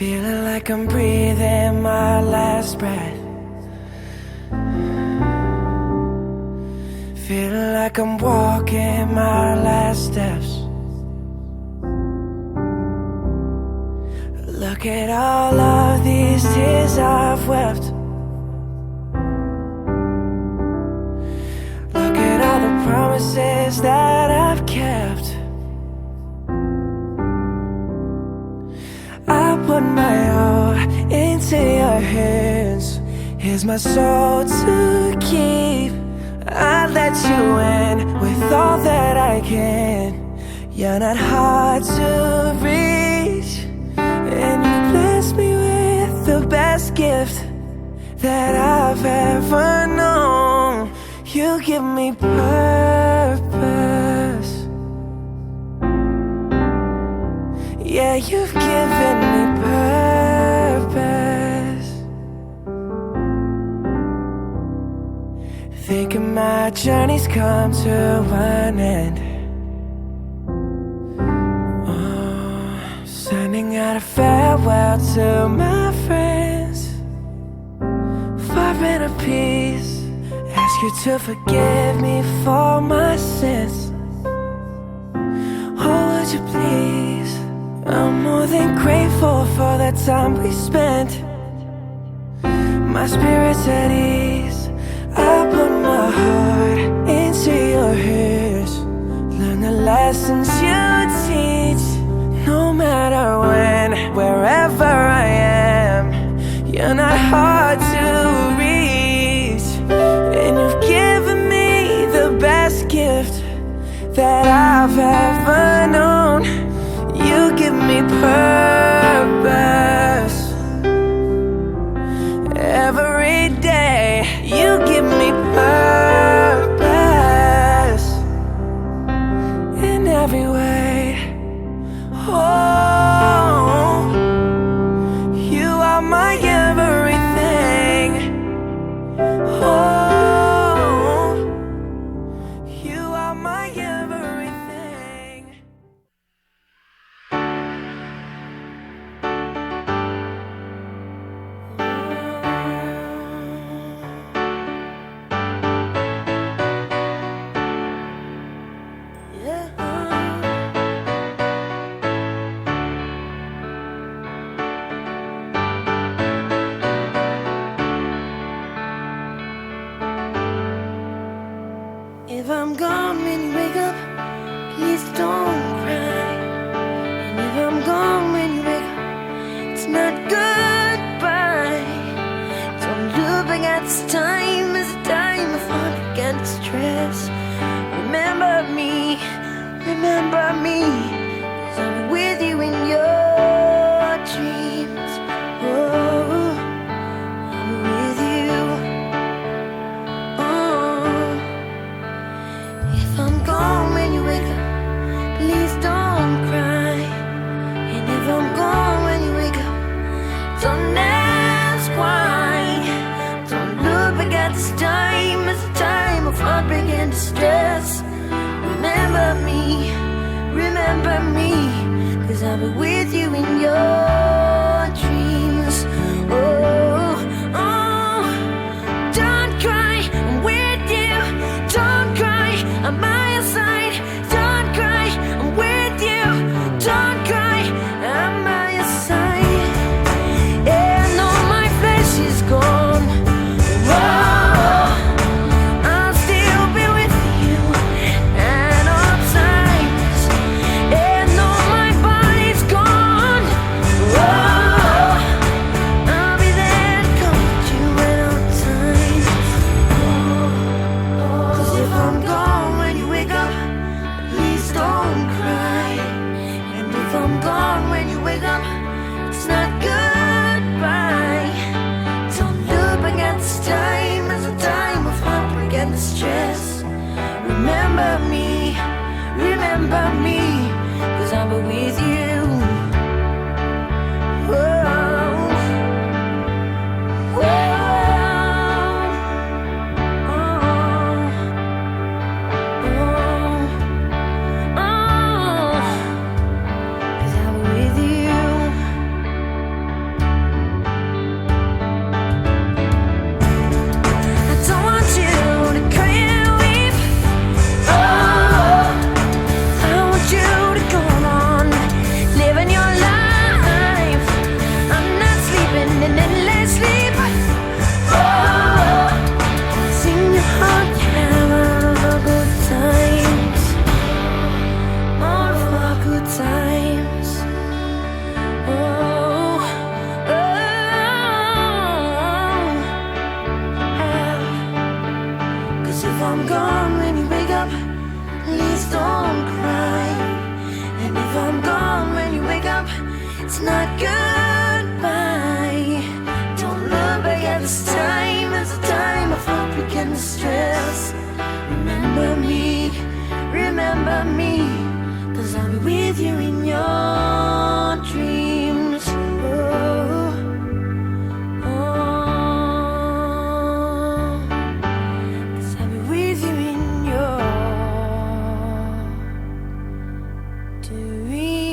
Feeling like I'm breathing my last breath. Feeling like I'm walking my last steps. Look at all of these tears I've wept. Look at all the promises that I've kept. I put my all into your hands. Here's my soul to keep. I let you in with all that I can. You're not hard to reach, and you blessed me with the best gift that I've ever known. You give me purpose. Yeah, you've given me purpose. Thinking my journey's come to an end. Sending out a farewell to my friends. Far in a peace. Ask you to forgive me for my sins. Oh, would you please? I'm more than grateful for the time we spent. My spirit's at ease. I put my heart into your ears. Learn the lessons you teach. No matter when, wherever I am, you're not hard to reach. And you've given me the best gift that I've ever known. You give me purpose. Every day, you give me purpose. In every way. Oh, you are my everything. Oh, you are my everything. If I'm gone when you wake up, please don't cry. And if I'm gone when you wake up, it's not goodbye. Don't look back at this time as a time of heartbreak and distress. Remember me, 'cause I'm with you in your dreams. Oh, I'm with you. If I'm gone when you wake up, please don't cry. And if I'm gone when you wake up, don't ask why. Don't look back at this time as a time of heartbreak and distress. Remember me, 'cause I'll be with you in your dreams. Oh, oh, don't cry, I'm with you. Don't cry, I'm by your side. Don't cry, I'm with you. Don't cry, I'm by your side. And all my flesh is gone. Whoa, I'll still be with you at all times. And all my body's gone. Whoa, I'll be there to comfort you at all times. 'Cause if I'm gone when you wake up, please don't cry. And if I'm gone when you wake up, it's not goodbye. Don't look back at this time as a time of heartbreak and distress. Remember me, 'cause I'll be with you. Whoa, whoa, oh, oh, 'cause I'll be with you. gone when you wake up, please don't cry. And if I'm gone when you wake up, it's not goodbye. Don't look back at this time as a time of heartbreak and distress. Remember me, 'cause I'll be with you in your dreams. Oh, oh, 'cause I'll be with you in your dreams.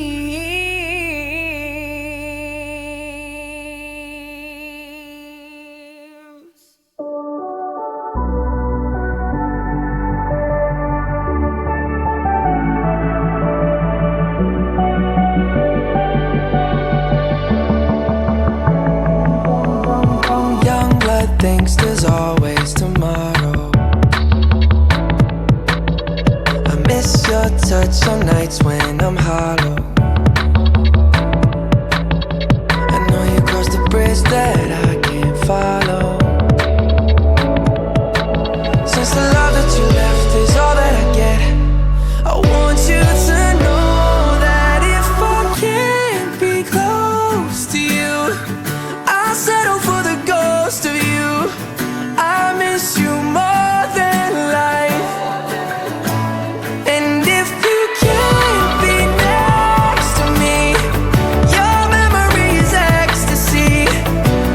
Thinks there's always tomorrow. I miss your touch on nights when I'm hollow. I know you crossed the bridge that I can't follow. Since the love that you left is all that I get, I want you to know that if I can't be close to you, I'll settle for the ghost of you. I miss you more than life. And if you can't be next to me, your memory is ecstasy.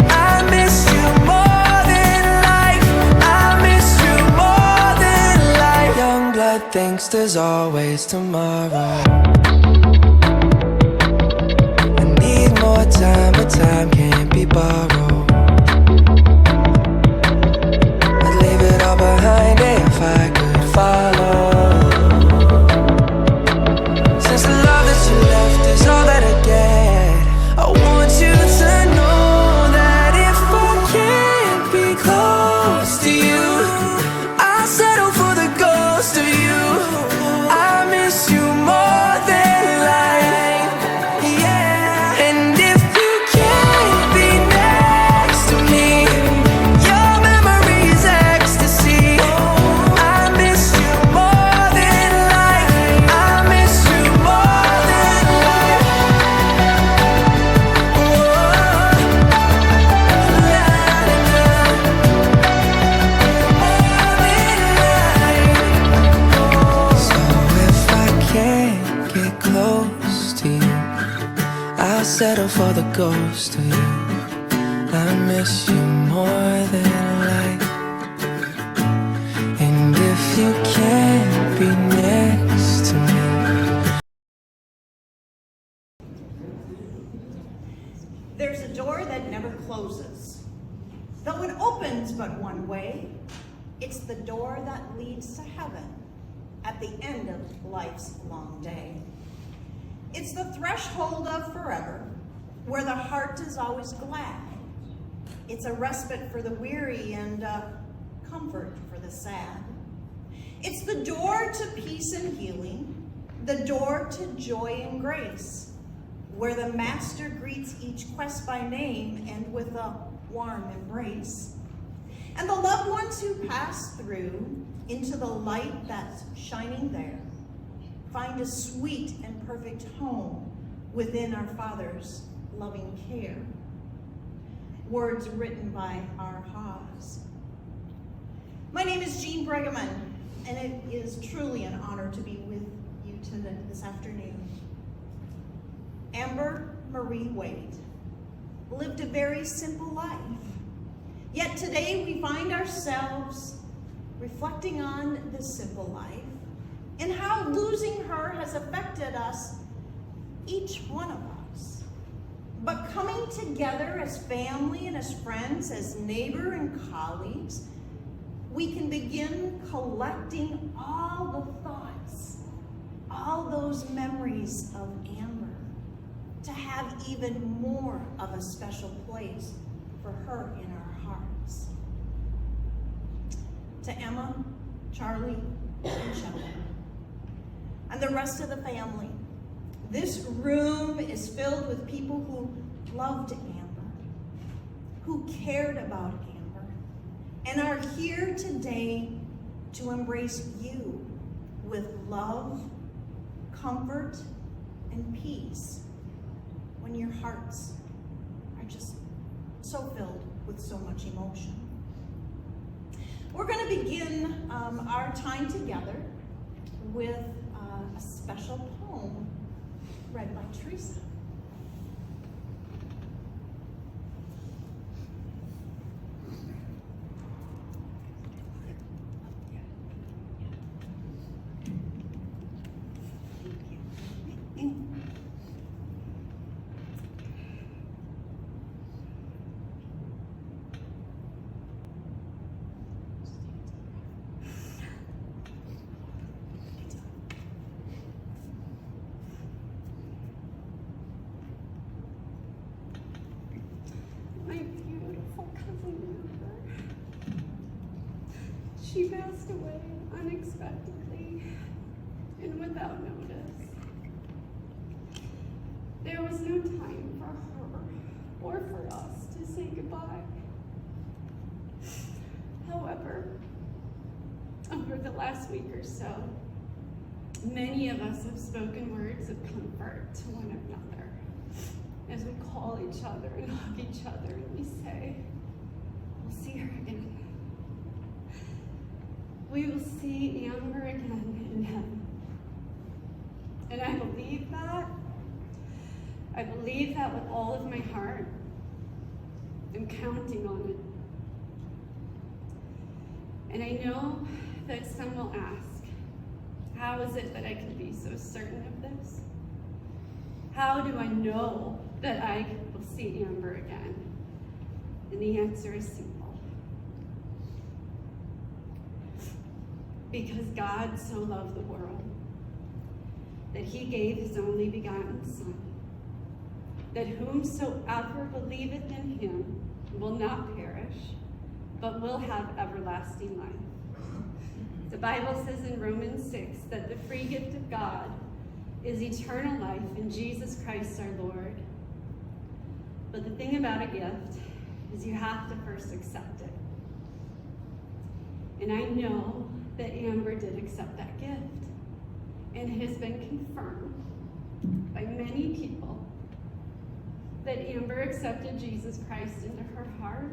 I miss you more than life. I miss you more than life. Young blood thinks there's always tomorrow. I need more time, but time can't be borrowed. Behind it if I could follow. Since the love that you left is all that I get, I want you to know that if I can't be close to you, I'll settle for the ghost of you. I miss you more than life, yeah. And if you can't be next to me, your memory is ecstasy. Settle for the ghost of you. I miss you more than life. And if you can't be next to me. There's a door that never closes. Though it opens but one way, it's the door that leads to heaven at the end of life's long day. It's the threshold of forever, where the heart is always glad. It's a respite for the weary and a comfort for the sad. It's the door to peace and healing, the door to joy and grace, where the master greets each quest by name and with a warm embrace. And the loved ones who pass through into the light that's shining there find a sweet and perfect home within our Father's loving care. Words written by our Haas. My name is Jean Bregeman, and it is truly an honor to be with you this afternoon. Amber Marie Wade lived a very simple life, yet today we find ourselves reflecting on this simple life and how losing her has affected us, each one of us. But coming together as family and as friends, as neighbor and colleagues, we can begin collecting all the thoughts, all those memories of Amber, to have even more of a special place for her in our hearts. To Emma, Charlie, and Shelly, and the rest of the family, this room is filled with people who loved Amber, who cared about Amber, and are here today to embrace you with love, comfort, and peace when your hearts are just so filled with so much emotion. We're going to begin our time together with a special poem read by Teresa. My beautiful cousin Amber. She passed away unexpectedly and without notice. There was no time for her or for us to say goodbye. However, over the last week or so, many of us have spoken words of comfort to one another as we call each other and hug each other and we say, we'll see her again. We will see Amber again in heaven. And I believe that. I believe that with all of my heart. I'm counting on it. And I know that some will ask, how is it that I can be so certain of this? How do I know that I will see Amber again? And the answer is simple. Because God so loved the world that he gave his only begotten Son, that whomsoever believeth in him will not perish, but will have everlasting life. The Bible says in Romans 6 that the free gift of God is eternal life in Jesus Christ our Lord. But the thing about a gift is you have to first accept it. And I know that Amber did accept that gift. And it has been confirmed by many people that Amber accepted Jesus Christ into her heart.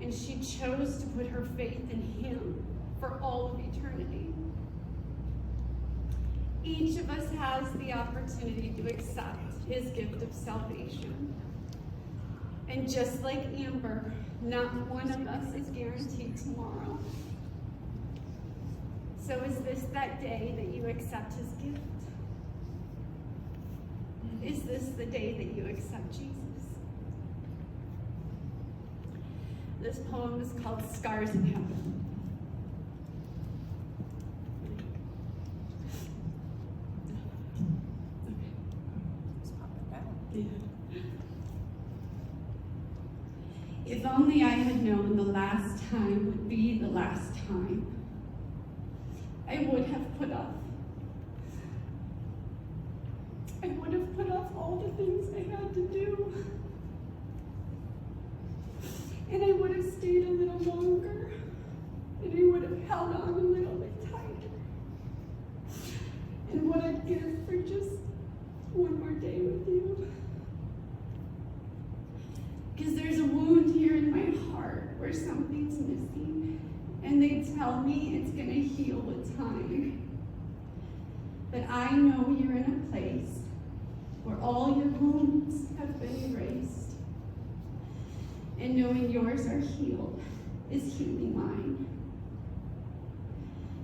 And she chose to put her faith in him for all of eternity. Each of us has the opportunity to accept his gift of salvation. And just like Amber, not one of us is guaranteed tomorrow. So is this that day that you accept his gift? Is this the day that you accept Jesus? This poem is called Scars in Heaven. If only I had known the last time would be the last time, I would have put off. I would have put off all the things I had to do. And I would have stayed a little longer. And I would have held on a little bit tighter. And what I'd give for just one more day with you. Because there's a wound here in my heart where something's missing. And they tell me it's going to heal with time. But I know you're in a place where all your wounds have been erased. And knowing yours are healed is healing mine.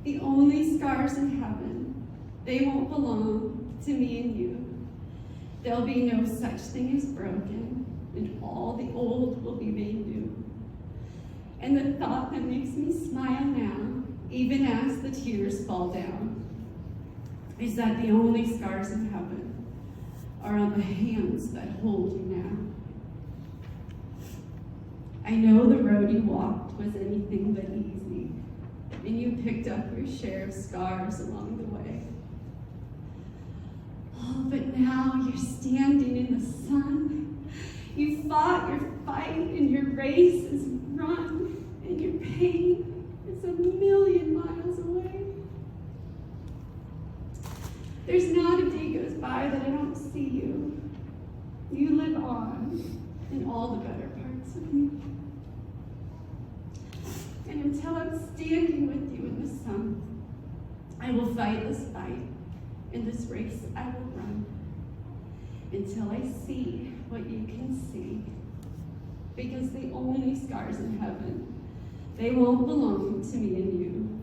The only scars in heaven, they won't belong to me and you. There'll be no such thing as broken, and all the old will be made new. And the thought that makes me smile now, even as the tears fall down, is that the only scars in heaven are on the hands that hold you now. I know the road you walked was anything but easy, and you picked up your share of scars along the way. Oh, but now you're standing in the sun. You fought your fight, and your race is run, and your pain is a million miles away. There's not a day goes by that I don't see you. You live on in all the better parts of me. And until I'm standing with you in the sun, I will fight this fight. In this race I will run until I see what you can see. Because the only scars in heaven, they won't belong to me and you.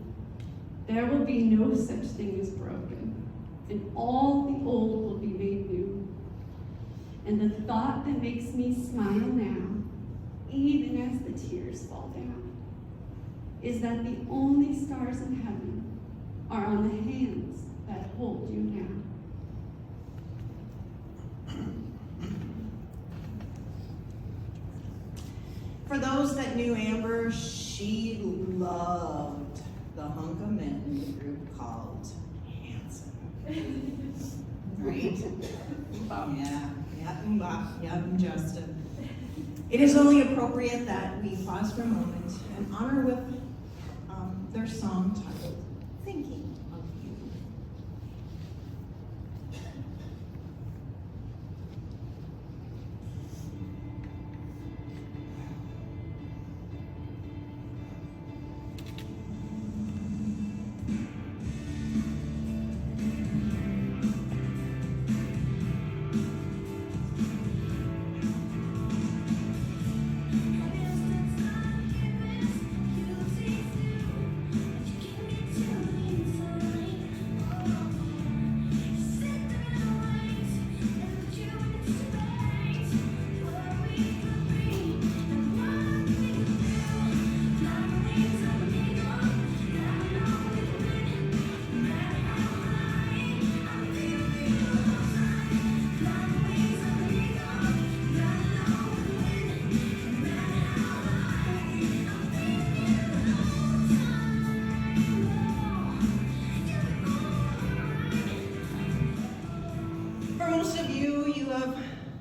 There will be no such thing as broken, and all the old will be made new. And the thought that makes me smile now, even as the tears fall down, is that the only stars in heaven are on the hands that hold you now. For those that knew Amber, she loved the hunk of men in the group called Hanson. Right? Yeah, Justin. It is only appropriate that we pause for a moment and honor with their song titled Thinking of You.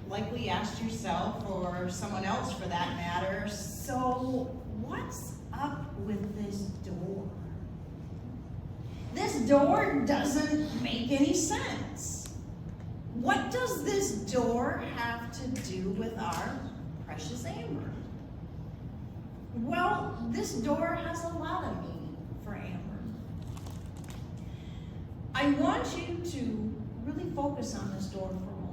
Likely asked yourself, or someone else for that matter, so what's up with this door? This door doesn't make any sense. What does this door have to do with our precious Amber? Well, this door has a lot of meaning for Amber. I want you to really focus on this door for a moment.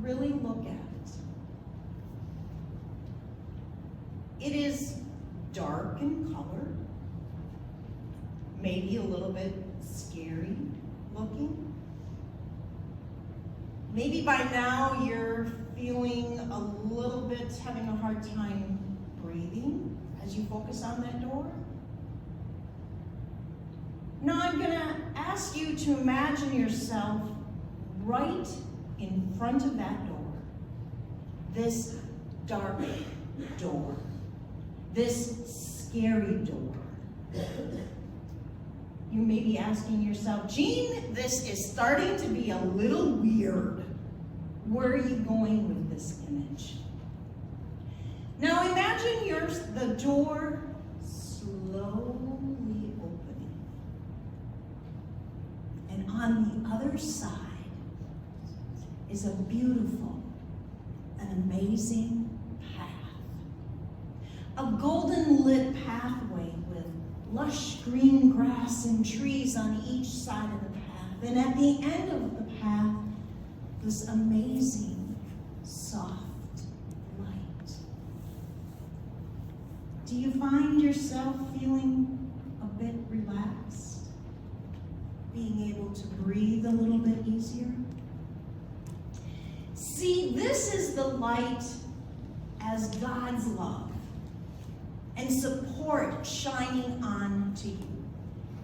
Really look at it. It is dark in color, maybe a little bit scary looking. Maybe by now you're feeling a little bit, having a hard time breathing as you focus on that door. Now I'm gonna ask you to imagine yourself right in front of that door, this dark door, this scary door. You may be asking yourself, Jean, this is starting to be a little weird. Where are you going with this image? Now imagine the door slowly opening, and on the other side is a beautiful and amazing path. A golden lit pathway with lush green grass and trees on each side of the path. And at the end of the path, this amazing, soft light. Do you find yourself feeling a bit relaxed? Being able to breathe a little bit easier? See, this is the light as God's love and support shining on to you.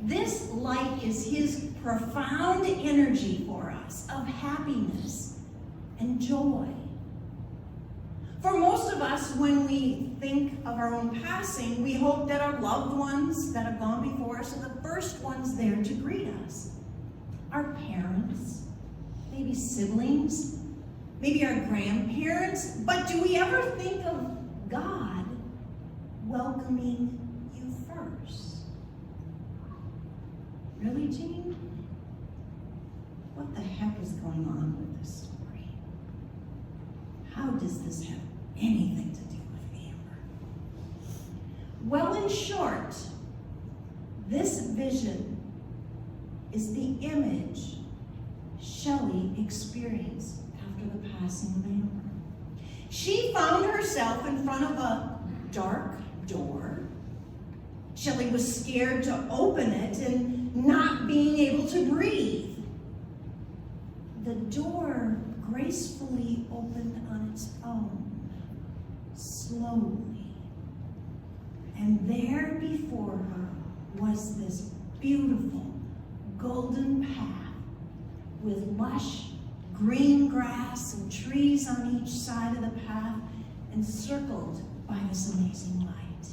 This light is His profound energy for us of happiness and joy. For most of us, when we think of our own passing, we hope that our loved ones that have gone before us are the first ones there to greet us. Our parents, maybe siblings, maybe our grandparents, but do we ever think of God welcoming you first. Really, Jean? What the heck is going on with this story? How does this have anything to do with Amber? Well, in short, this vision is the image Shelley experienced after the passing of Amber. She found herself in front of a dark door. Shelley was scared to open it and not being able to breathe. The door gracefully opened on its own, slowly. And there before her was this beautiful golden path with lush green grass and trees on each side of the path, encircled by this amazing light.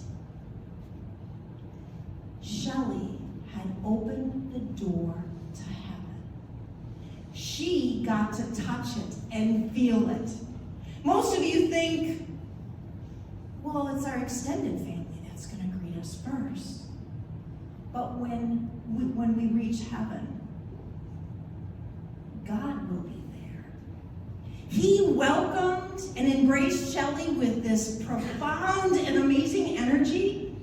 Shelley had opened the door to heaven. She got to touch it and feel it. Most of you think, well, it's our extended family that's going to greet us first. But when we reach heaven, God will be there. He welcomed and embraced Shelley with this profound and amazing energy.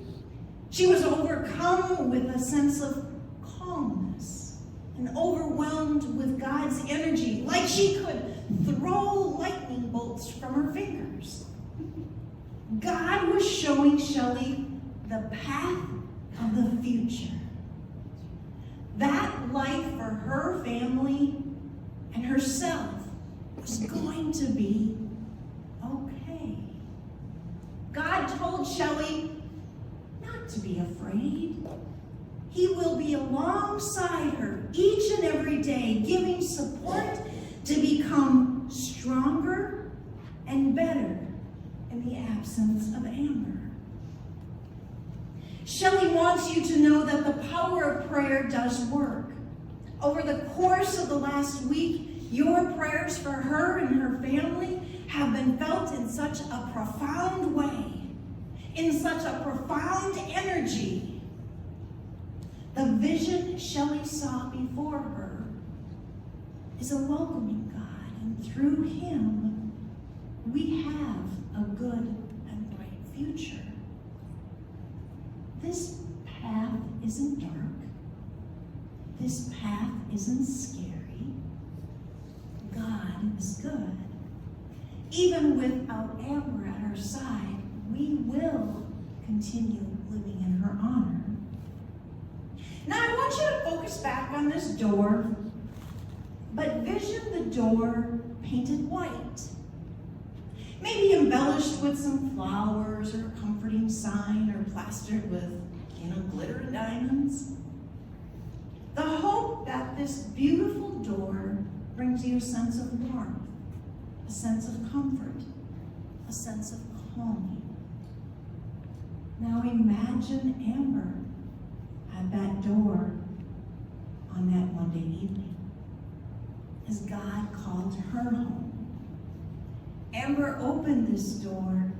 She was overcome with a sense of calmness and overwhelmed with God's energy, like she could throw lightning bolts from her fingers. God was showing Shelley the path of the future. That life for her family and herself was going to be okay. God told Shelley not to be afraid. He will be alongside her each and every day, giving support to become stronger and better in the absence of Amber. Shelley wants you to know that the power of prayer does work. Over the course of the last week, your prayers for her and her family have been felt in such a profound way, in such a profound energy. The vision Shelley saw before her is a welcoming God, and through him, we have a good and bright future. This path isn't dark. This path isn't scary. God is good. Even without Amber at her side, we will continue living in her honor. Now I want you to focus back on this door, but vision the door painted white. Maybe embellished with some flowers or a comforting sign or plastered with, glitter and diamonds. The hope that this beautiful door brings you a sense of warmth, a sense of comfort, a sense of calming. Now imagine Amber at that door on that Monday evening as God called her home. Amber opened this door.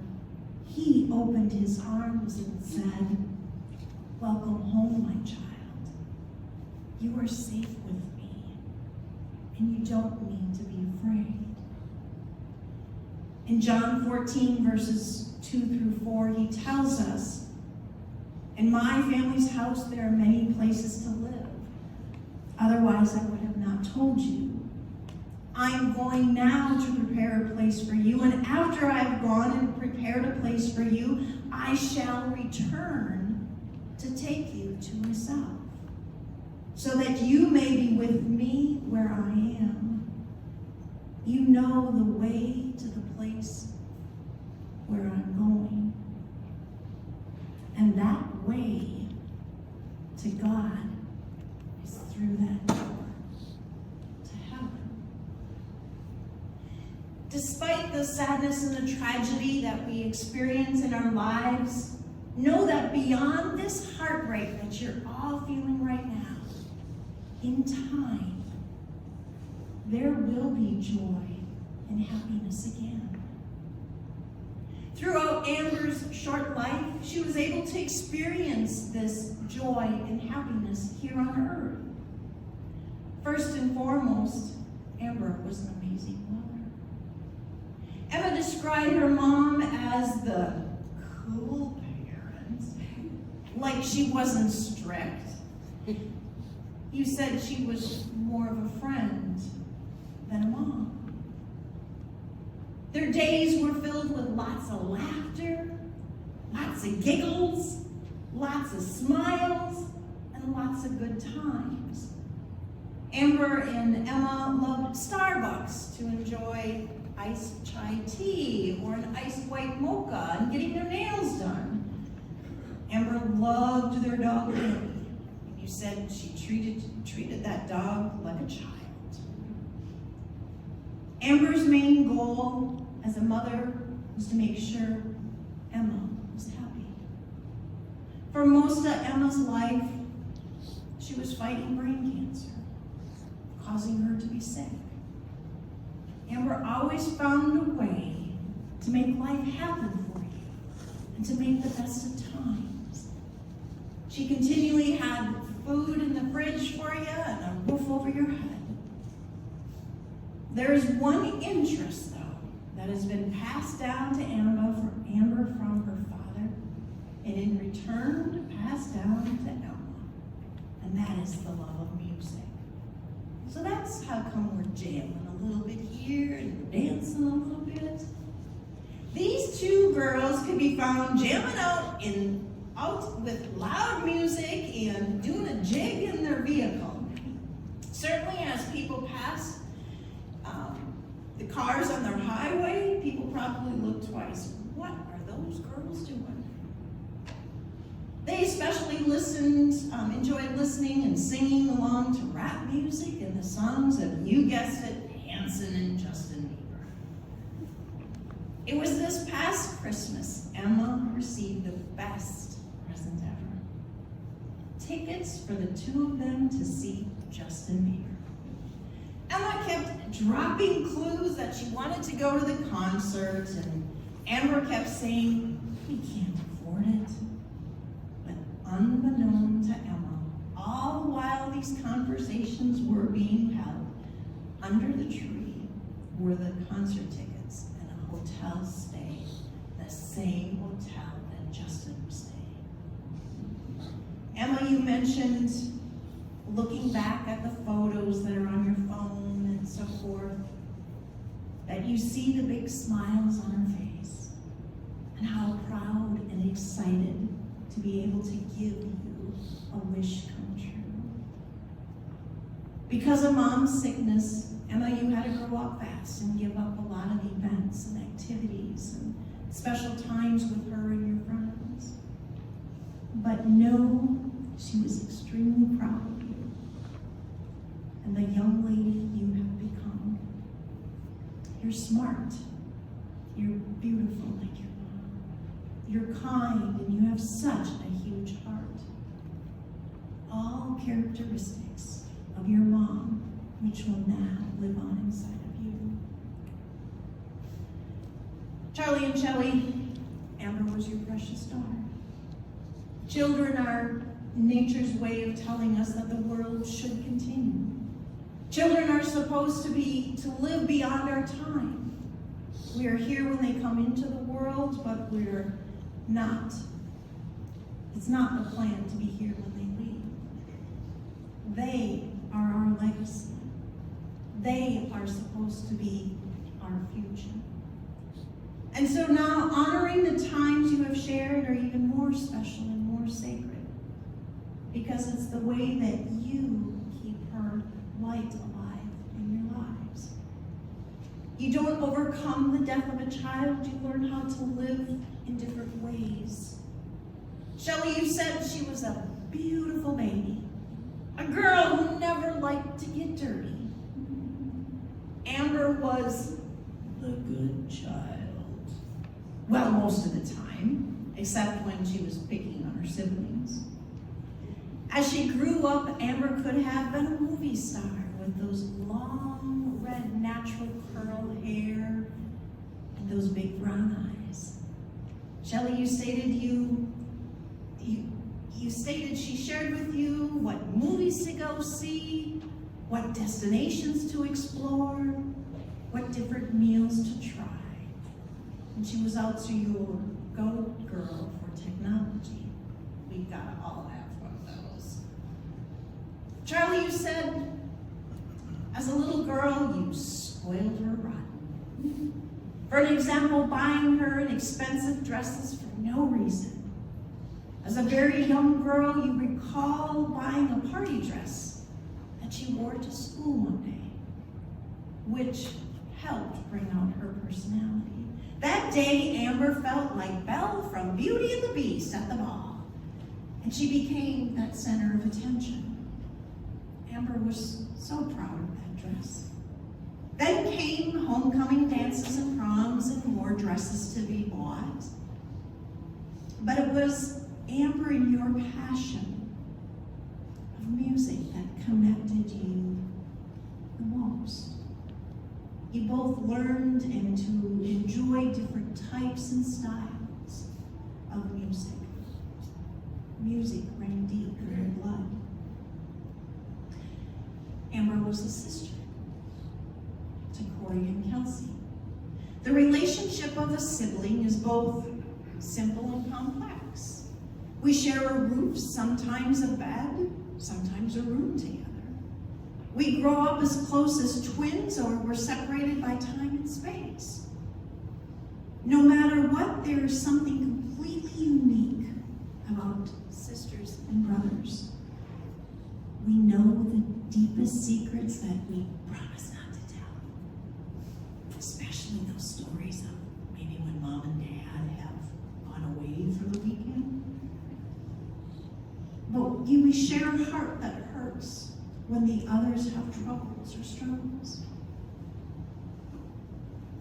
He opened his arms and said, "Welcome home, my child. You are safe with me, and you don't need to be afraid." In John 14, verses 2 through 4, he tells us, "In my family's house there are many places to live. Otherwise I would have not told you. I'm going now to prepare a place for you, and after I've gone and prepared a place for you, I shall return to take you to myself, so that you may be with me where I am. You know the way to the place where I'm going." And that way to God is through that door to heaven. Despite the sadness and the tragedy that we experience in our lives, know that beyond this heartbreak that you're all feeling right now, in time, there will be joy and happiness again. Throughout Amber's short life, she was able to experience this joy and happiness here on earth. First and foremost, Amber was an amazing mother. Emma described her mom as the cool parent, like she wasn't strict. You said she was more of a friend than a mom. Their days were filled with lots of laughter, lots of giggles, lots of smiles, and lots of good times. Amber and Emma loved Starbucks to enjoy iced chai tea or an iced white mocha and getting their nails done. Amber loved their dog, Billy, and you said she treated that dog like a child. Amber's main goal as a mother was to make sure Emma was happy. For most of Emma's life, she was fighting brain cancer, causing her to be sick. Amber always found a way to make life happen for you and to make the best of times. She continually had food in the fridge for you and a roof over your head. There is one interest, though, that has been passed down to Amber from her father, and in return passed down to Emma, and that is the love of music. So that's how come we're jamming a little bit here and we're dancing a little bit. These two girls can be found jamming out with loud music and doing a jig in their vehicle. Certainly as people pass the cars on their highway, people probably look twice. What are those girls doing? They especially enjoyed listening and singing along to rap music and the songs of, you guessed it, Hanson and Justin Bieber. It was this past Christmas, Emma received the best present ever. Tickets for the two of them to see Justin Bieber. Emma kept dropping clues that she wanted to go to the concert, and Amber kept saying, we can't afford it. But unbeknown to Emma, all the while these conversations were being held, under the tree were the concert tickets and a hotel stay, the same hotel that Justin was staying. Emma, you mentioned looking back at the photos that are on your phone and so forth, that you see the big smiles on her face and how proud and excited to be able to give you a wish come true. Because of Mom's sickness, Emma, you had to grow up fast and give up a lot of events and activities and special times with her and your friends. But know she was extremely proud of you and the young lady you have become. You're smart. You're beautiful like your mom. You're kind and you have such a huge heart. All characteristics of your mom, which will now live on inside of you. Charlie and Shelley, Amber was your precious daughter. Children are nature's way of telling us that the world should continue. Children are supposed to live beyond our time. We are here when they come into the world, but we're not. It's not the plan to be here when they leave. They are our legacy. They are supposed to be our future. And so now, honoring the times you have shared are even more special and more sacred, because it's the way that you keep her light alive in your lives. You don't overcome the death of a child, you learn how to live in different ways. Shelley, you said she was a beautiful baby, a girl who never liked to get dirty. Amber was the good child. Well, most of the time, except when she was picking on her siblings. As she grew up, Amber could have been a movie star with those long, red, natural curl hair and those big brown eyes. Shelley, you stated she shared with you what movies to go see, what destinations to explore, what different meals to try. And she was also your go girl for technology. We gotta all have one of those. Charlie, you said, as a little girl, you spoiled her rotten. For an example, buying her expensive dresses for no reason. As a very young girl, you recall buying a party dress that she wore to school one day, which helped bring out her personality. That day, Amber felt like Belle from Beauty and the Beast at the ball, and she became that center of attention. Amber was so proud of that dress. Then came homecoming dances and proms and more dresses to be bought. But it was Amber and your passion of music that connected you the most. You both learned and to enjoy different types and styles of music. Music ran deep in your blood. Amber was a sister to Corey and Kelsey. The relationship of a sibling is both simple and complex. We share a roof, sometimes a bed, sometimes a room together. We grow up as close as twins, or we're separated by time and space. No matter what, there is something completely unique about sisters and brothers. We know the deepest secrets that we promise not to tell. Especially those stories of maybe when Mom and Dad have gone away for the weekend. But we share a heart that hurts when the others have troubles or struggles.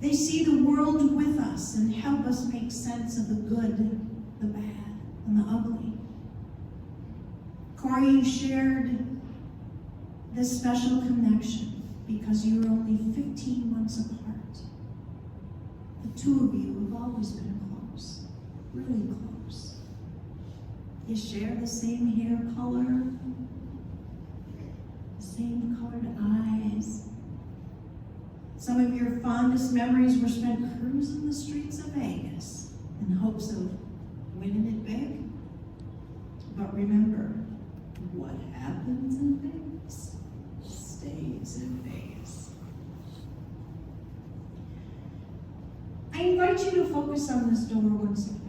They see the world with us and help us make sense of the good, the bad, and the ugly. Corey, you shared this special connection because you were only 15 months apart. The two of you have always been close, really close. You share the same hair color, the same colored eyes. Some of your fondest memories were spent cruising the streets of Vegas in hopes of winning it big. But remember, what happens in Vegas stays in Vegas. I invite you to focus on this door once again.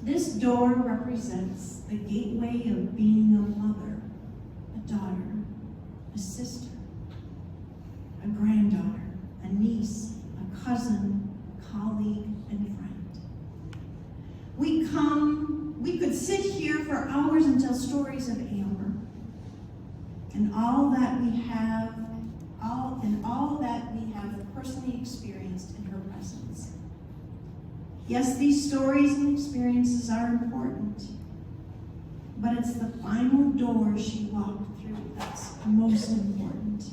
This door represents the gateway of being a mother, a daughter, a sister, a granddaughter, a niece, a cousin, colleague, and friend. We could sit here for hours and tell stories of Amber and all that we have personally experienced in her presence. Yes, these stories and experiences are important, but it's the final door she walked through that's most important,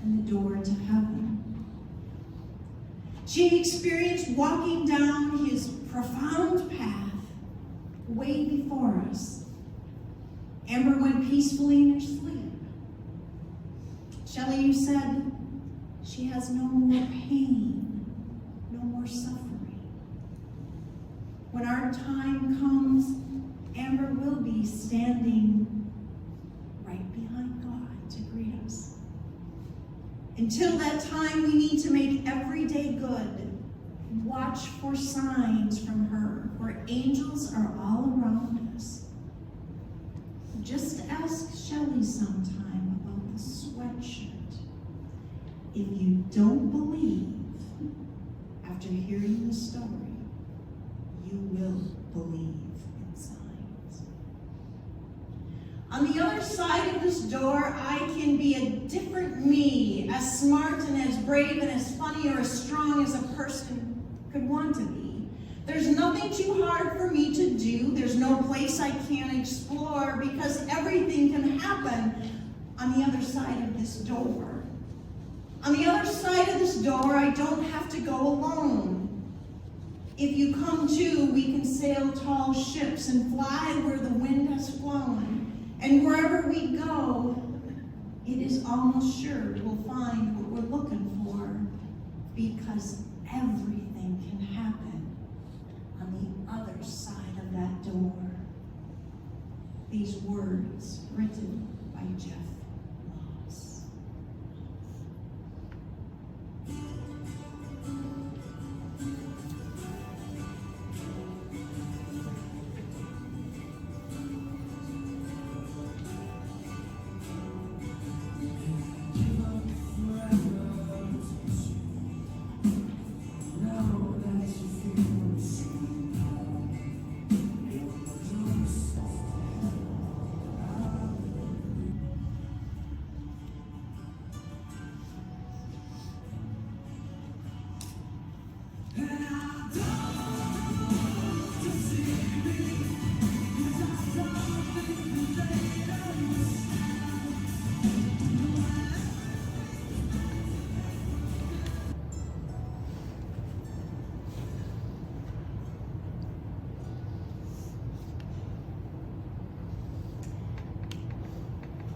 and the door to heaven. She experienced walking down his profound path way before us. Amber went peacefully in her sleep. Shelley, you said she has no more pain, no more suffering. When our time comes, Amber will be standing right behind God to greet us. Until that time, we need to make every day good. Watch for signs from her, for angels are all around us. Just ask Shelley sometime about the sweatshirt. If you don't believe, after hearing the story, you will believe in signs. On the other side of this door, I can be a different me, as smart and as brave and as funny or as strong as a person could want to be. There's nothing too hard for me to do. There's no place I can't explore, because everything can happen on the other side of this door. On the other side of this door, I don't have to go alone. If you come to, we can sail tall ships and fly where the wind has flown. And wherever we go, it is almost sure we'll find what we're looking for, because everything can happen on the other side of that door. These words written by Jeff Moss.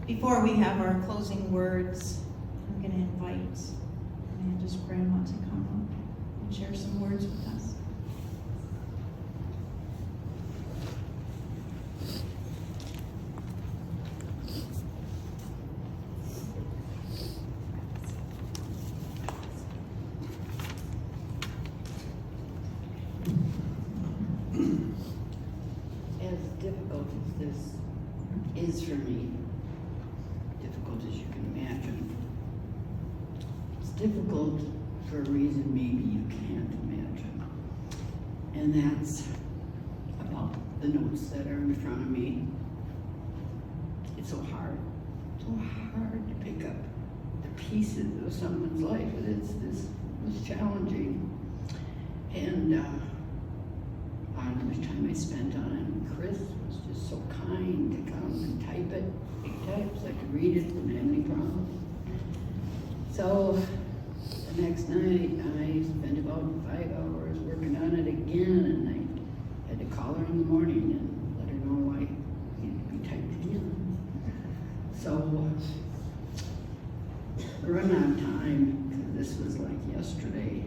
Before we have our closing words, I'm going to invite Amanda's grandma to come up and share some words with us. As difficult as this is for me, difficult as you can imagine, it's difficult for a reason maybe you can't imagine. And that's about the notes that are in front of me. It's so hard to pick up the pieces of someone's life. This was challenging. And I don't know how much time I spent on it. Chris was just so kind to come and type it, big types. I could read it, didn't have any problem. So the next night, I spent about 5 hours working on it again, and I had to call her in the morning and let her know I needed to be typed again. So we're running out of time, because this was like yesterday,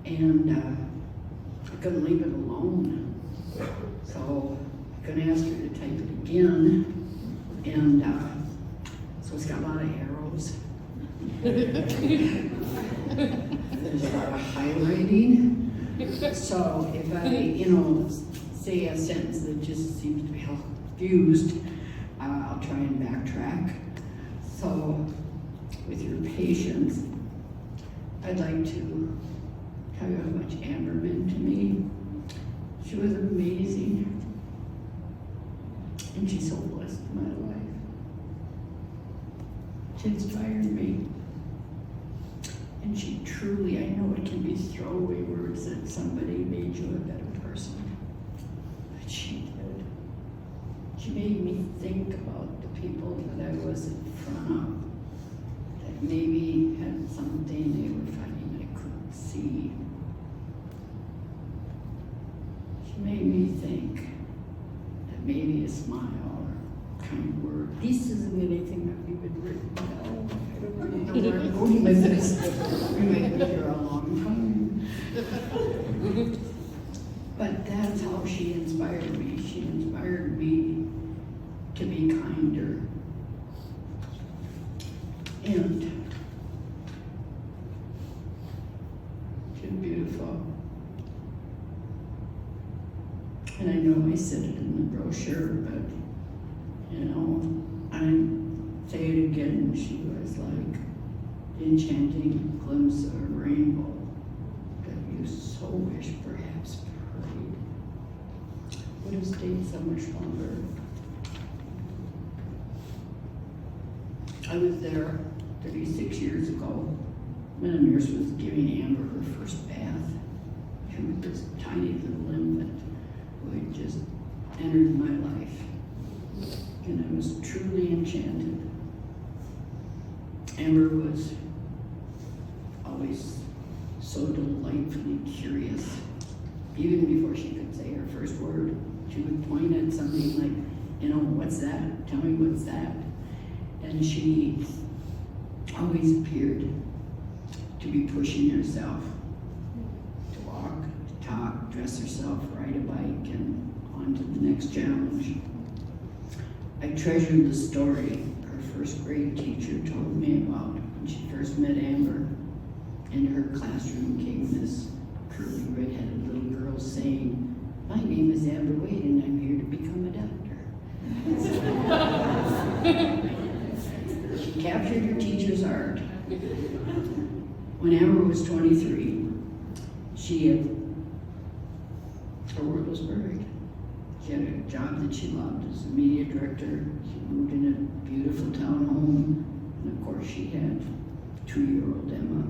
and I couldn't leave it alone. So I couldn't ask her to type it again, and so it's got a lot of arrows. There's a lot of highlighting. So if I, say a sentence that just seems to be confused, I'll try and backtrack. So with your patience, I'd like to tell you how much Amber meant to me. She was amazing, and she so blessed my life. She inspired me, and she truly, I know it can be throwaway words that somebody made you a better person, but she did. She made me think about the people that I was in front of, that maybe had something they were fighting I couldn't see. She made me think that maybe a smile or a kind word. This isn't anything that we've been written down. I don't really know where I'm going with this. We might be here a long time. But that's how she inspired me. She inspired me to be kinder. And she's beautiful. And I know I said it in the brochure, but, I say it again, she was like the enchanting glimpse of a rainbow that you so wish perhaps prayed would have stayed so much longer. I was there 36 years ago when a nurse was giving Amber her first bath, and with this tiny little infant who had just entered my life. And I was truly enchanted. Amber was always so delightfully curious Even before she could say her first word, she would point at something like, what's that? Tell me what's that? And she always appeared to be pushing herself to walk, to talk, dress herself, ride a bike, and on to the next challenge. I treasured the story her first grade teacher told me about when she first met Amber. In her classroom came this curly, red-headed little girl saying, "My name is Amber Wade and I'm here to become a doctor." She captured her teacher's heart. When Amber was 23, her world was buried. She had a job that she loved as a media director. She moved in a beautiful town home. And of course she had 2-year-old Emma.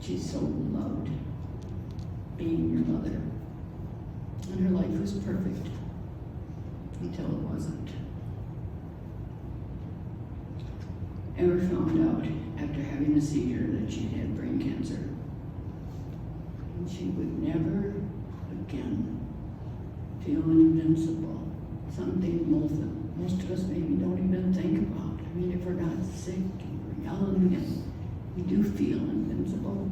She so loved being your mother. And her life was perfect until it wasn't. Emma found out after having a seizure that she had brain cancer. And she would never again feel invincible. Something most of us maybe don't even think about. I mean, if we're not sick and we're young and we do feel invincible.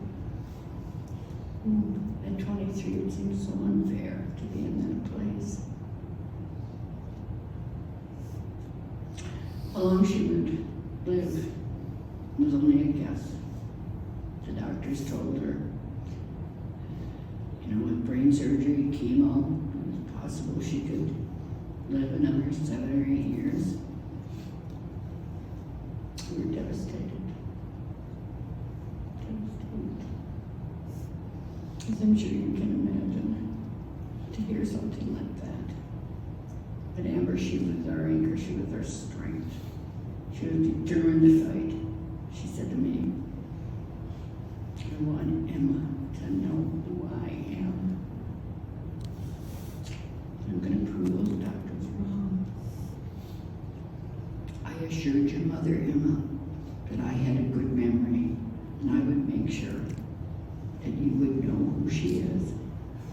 At 23, it seems so unfair to be in that place. How long she would live was only a guess. The doctors told her, with brain surgery, chemo, it was possible she could live another 7 or 8 years. We were devastated. As I'm sure you can imagine, to hear something like that. But Amber, she was our anchor, she was our strength. She was determined to fight. She said to me, "I want Emma to know who I am. I'm going to prove those doctors wrong. I assured your mother, Emma, that I had a good memory, and I would make sure that you would know who she is.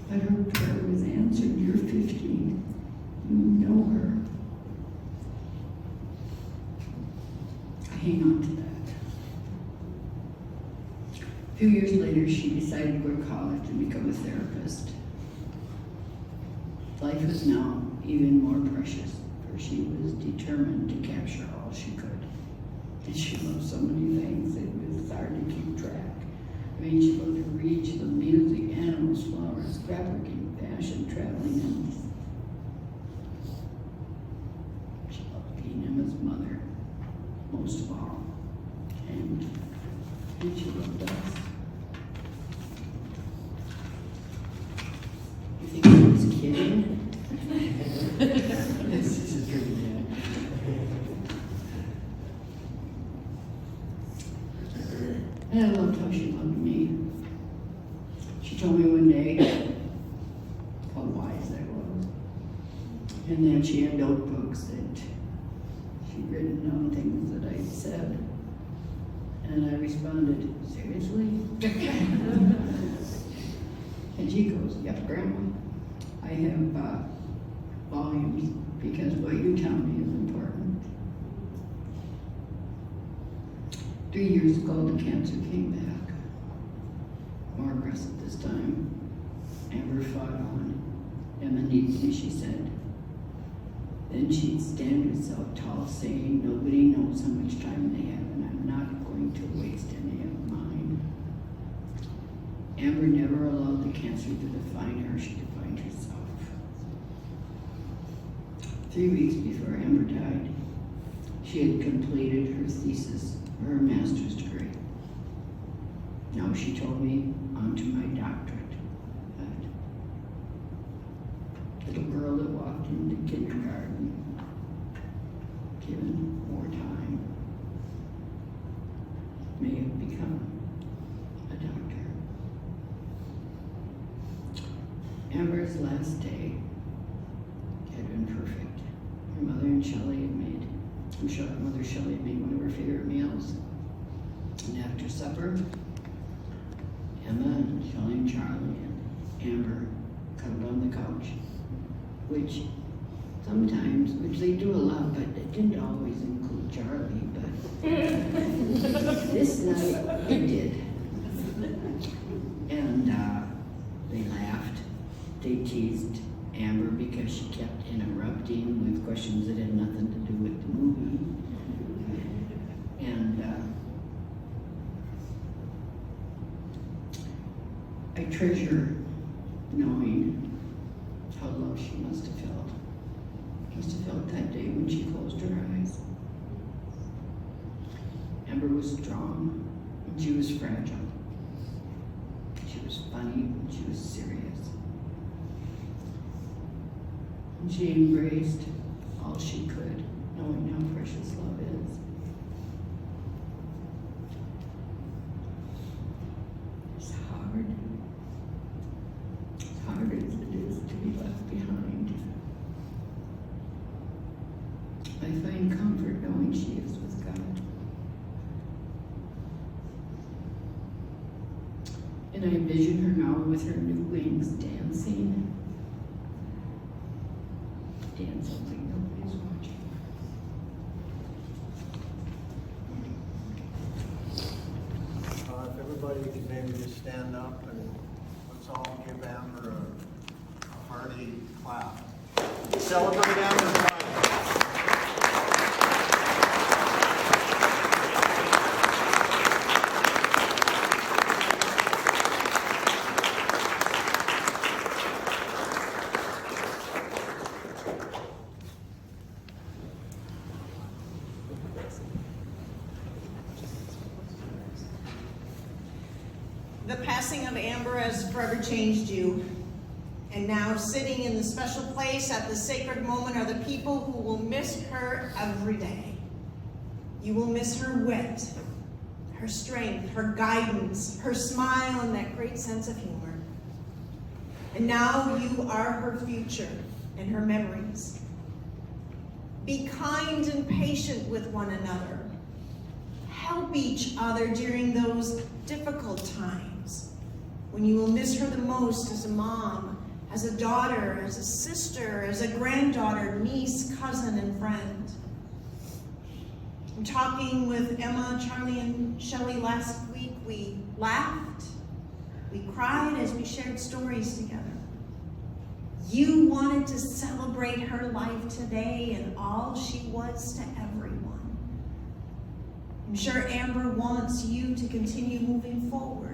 But her prayer was answered. You're 15. You know her." I hang on to that. A few years later, she decided to go to college and become a therapist. Life was now even more precious, for she was determined to capture all she could. And she loved so many things, it was hard to keep track. I mean, she loved to read, she loved music, animals, flowers, scrapbooking, fashion, traveling, and she loved being Emma's mother, most of all. And she loved us. You think I was kidding? And I loved how she loved me. She told me one day how wise I was. And that she had notebooks that she'd written down things that I'd said. And I responded, "Seriously?" And she goes, "Yep, Grandma. I have volumes because what you tell me is important." 3 years ago, the cancer came back. More aggressive this time. Amber fought on. Emma needs me, she said. Then she'd stand herself tall, saying, "Nobody knows how much time they have, and I'm not going to waste any of mine." Amber never allowed the cancer to define her. She defined herself. 3 weeks before Amber died, she had completed her thesis for her master's degree. Now she told me, on to my doctorate. That little girl that walked into kindergarten, given more time, may have become a doctor. Amber's last day had been perfect. Her mother and Shelley had made, Mother Shelley had made one of her favorite meals. And after supper, Emma and Shelley and Charlie and Amber cuddled on the couch, which they do a lot, but it didn't always include Charlie, but this night it did. And they laughed, they teased Amber because she kept interrupting with questions that had nothing to do with the movie. And I treasure knowing how loved she must have felt. Must have felt that day when she closed her eyes. Amber was strong and she was fragile. She was funny and she was serious. And she embraced all she could, knowing how precious love is. It's hard. As hard as it is to be left behind. I find comfort knowing she is with God. And I envision her now with her new wings dancing like nobody's watching. If everybody could maybe just stand up and let's all give Amber a hearty clap. Celebrate Amber's life. The passing of Amber has forever changed you. And now sitting in the special place at the sacred moment are the people who will miss her every day. You will miss her wit, her strength, her guidance, her smile, and that great sense of humor. And now you are her future and her memories. Be kind and patient with one another. Help each other during those difficult times when you will miss her the most as a mom, as a daughter, as a sister, as a granddaughter, niece, cousin, and friend. I'm talking with Emma, Charlie, and Shelley last week. We laughed, we cried as we shared stories together. You wanted to celebrate her life today and all she was to everyone. I'm sure Amber wants you to continue moving forward.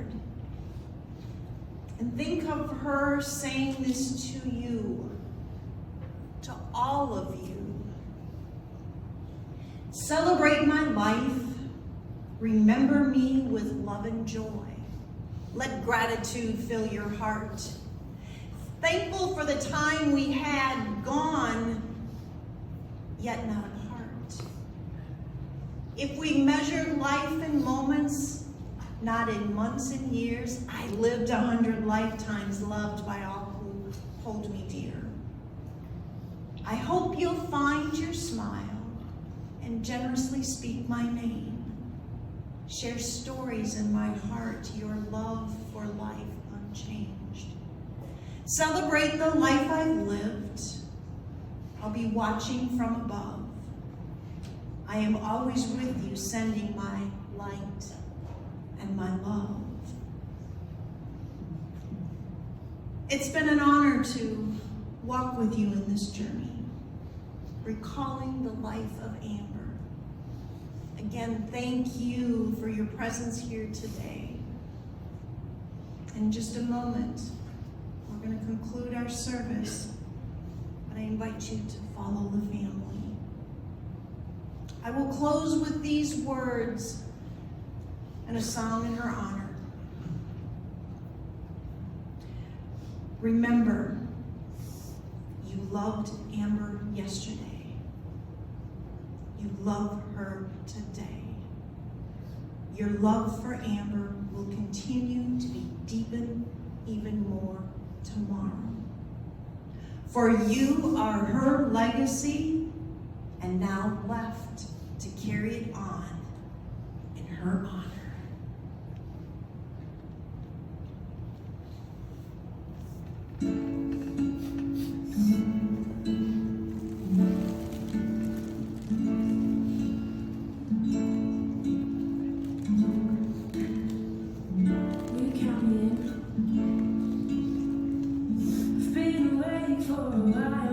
And think of her saying this to you, to all of you. Celebrate my life. Remember me with love and joy. Let gratitude fill your heart. Thankful for the time we had gone, yet not apart. If we measured life in moments, not in months and years, I lived 100 lifetimes loved by all who hold me dear. I hope you'll find your smile and generously speak my name. Share stories in my heart, your love for life unchanged. Celebrate the life I've lived. I'll be watching from above. I am always with you, sending my light and my love. It's been an honor to walk with you in this journey, recalling the life of Amber. Again, thank you for your presence here today. In just a moment, we're going to conclude our service, but I invite you to follow the family. I will close with these words and a song in her honor. Remember, you loved Amber yesterday. You love her today. Your love for Amber will continue to be deepened even more tomorrow. For you are her legacy and now left to carry it on in her honor. I